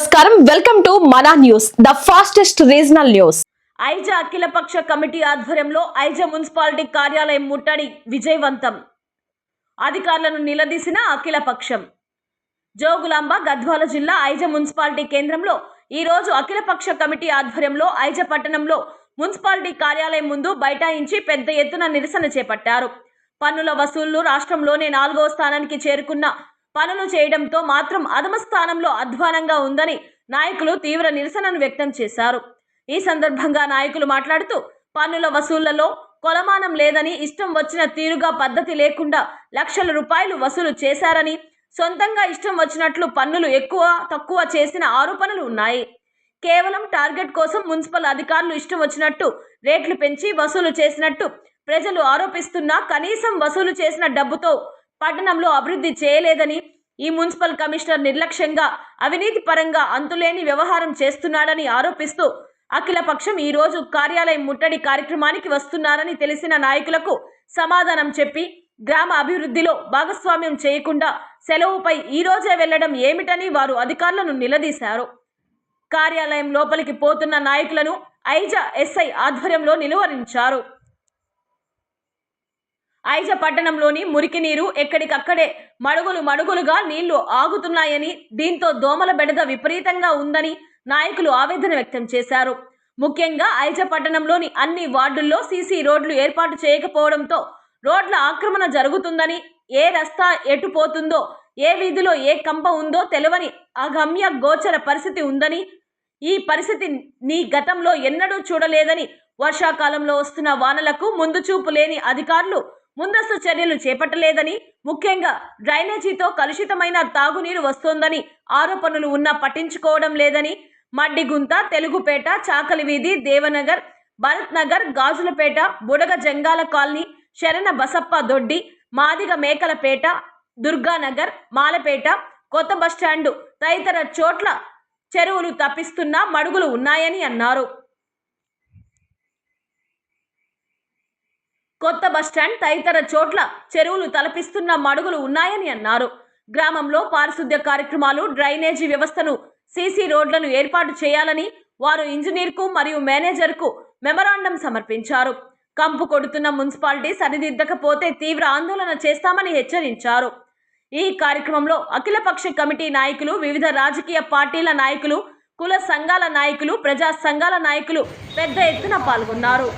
నమస్కారం welcome to మనా news the fastest regional news. Aiza అఖిలపక్ష కమిటీ ఆధ్వర్యంలో ఐజా మున్సిపాలిటీ కార్యాలయం ముట్టడి విజయవంతం. అధికారులను నిలదీసిన అఖిలపక్షం. జోగులాంబ గద్వాల జిల్లా ఐజా మున్సిపాలిటీ కేంద్రంలో ఈ రోజు అఖిలపక్ష కమిటీ ఆధ్వర్యంలో ఐజా పట్టణంలో మున్సిపాలిటీ కార్యాలయం ముందు బైఠాయించి పెద్ద ఎత్తున నిరసన చేపట్టారు. పన్నుల వసూళ్లు రాష్ట్రంలోనే 4వ స్థానానికి చేరుకున్న పనులు చేయడంతో మాత్రం అధమ స్థానంలో అధ్వానంగా ఉందని నాయకులు తీవ్ర నిరసనను వ్యక్తం చేశారు. ఈ సందర్భంగా నాయకులు మాట్లాడుతూ పన్నుల వసూళ్లలో కొలమానం లేదని, ఇష్టం వచ్చిన తీరుగా పద్ధతి లేకుండా లక్షల రూపాయలు వసూలు చేశారని, సొంతంగా ఇష్టం వచ్చినట్లు పన్నులు ఎక్కువ తక్కువ చేసిన ఆరోపణలు ఉన్నాయి. కేవలం టార్గెట్ కోసం మున్సిపల్ అధికారులు ఇష్టం వచ్చినట్టు రేట్లు పెంచి వసూలు చేసినట్టు ప్రజలు ఆరోపిస్తున్నా కనీసం వసూలు చేసిన డబ్బుతో పట్టణంలో అభివృద్ధి చేయలేదని, ఈ మున్సిపల్ కమిషనర్ నిర్లక్ష్యంగా అవినీతి పరంగా అంతులేని వ్యవహారం చేస్తున్నాడని ఆరోపిస్తూ అఖిలపక్షం ఈ రోజు కార్యాలయం ముట్టడి కార్యక్రమానికి వస్తున్నారని తెలిసిన నాయకులకు సమాధానం చెప్పి గ్రామ అభివృద్ధిలో భాగస్వామ్యం చేయకుండా సెలవుపై ఈ రోజే వెళ్లడం ఏమిటని వారు అధికారులను నిలదీశారు. కార్యాలయం లోపలికి పోతున్న నాయకులను ఐజా ఎస్ఐ ఆధ్వర్యంలో నిలువరించారు. ఐజా పట్టణంలోని మురికి నీరు ఎక్కడికక్కడే మడుగులుగా నీళ్లు ఆగుతున్నాయని, దీంతో దోమల బెడద విపరీతంగా ఉందని నాయకులు ఆవేదన వ్యక్తం చేశారు. ముఖ్యంగా ఐజా పట్టణంలోని అన్ని వార్డుల్లో సీసీ రోడ్లు ఏర్పాటు చేయకపోవడంతో రోడ్ల ఆక్రమణ జరుగుతుందని, ఏ రస్తా ఎటు పోతుందో, ఏ వీధిలో ఏ కంప ఉందో తెలవని అగమ్య గోచర పరిస్థితి ఉందని, ఈ పరిస్థితి నీ గతంలో ఎన్నడూ చూడలేదని, వర్షాకాలంలో వస్తున్న వానలకు ముందు చూపు లేని అధికారులు ముందస్తు చర్యలు చేపట్టలేదని, ముఖ్యంగా డ్రైనేజీతో కలుషితమైన తాగునీరు వస్తోందని ఆరోపణలు ఉన్నా పట్టించుకోవడం లేదని, మడ్డిగుంత, తెలుగుపేట, చాకలి వీధి, దేవనగర్, భరత్ నగర్, గాజులపేట, బుడగ జంగాల కాలనీ, శరణ బసప్ప దొడ్డి, మాదిగ మేకలపేట, దుర్గానగర్, మాలపేట, కొత్త బస్టాండు తదితర చోట్ల చెరువులు తప్పిస్తున్న మడుగులు ఉన్నాయని అన్నారు. కొత్త బస్టాండ్ తదితర చోట్ల చెరువులు తలపిస్తున్న మడుగులు ఉన్నాయని అన్నారు. గ్రామంలో పారిశుద్ధ్య కార్యక్రమాలు, డ్రైనేజీ వ్యవస్థను, సీసీ రోడ్లను ఏర్పాటు చేయాలని వారు ఇంజనీర్కు మరియు మేనేజర్కు మెమరాండం సమర్పించారు. కంపు కొడుతున్న మున్సిపాలిటీ సరిదిద్దకపోతే తీవ్ర ఆందోళన చేస్తామని హెచ్చరించారు. ఈ కార్యక్రమంలో అఖిలపక్ష కమిటీ నాయకులు, వివిధ రాజకీయ పార్టీల నాయకులు, కుల సంఘాల నాయకులు, ప్రజా సంఘాల నాయకులు పెద్ద ఎత్తున పాల్గొన్నారు.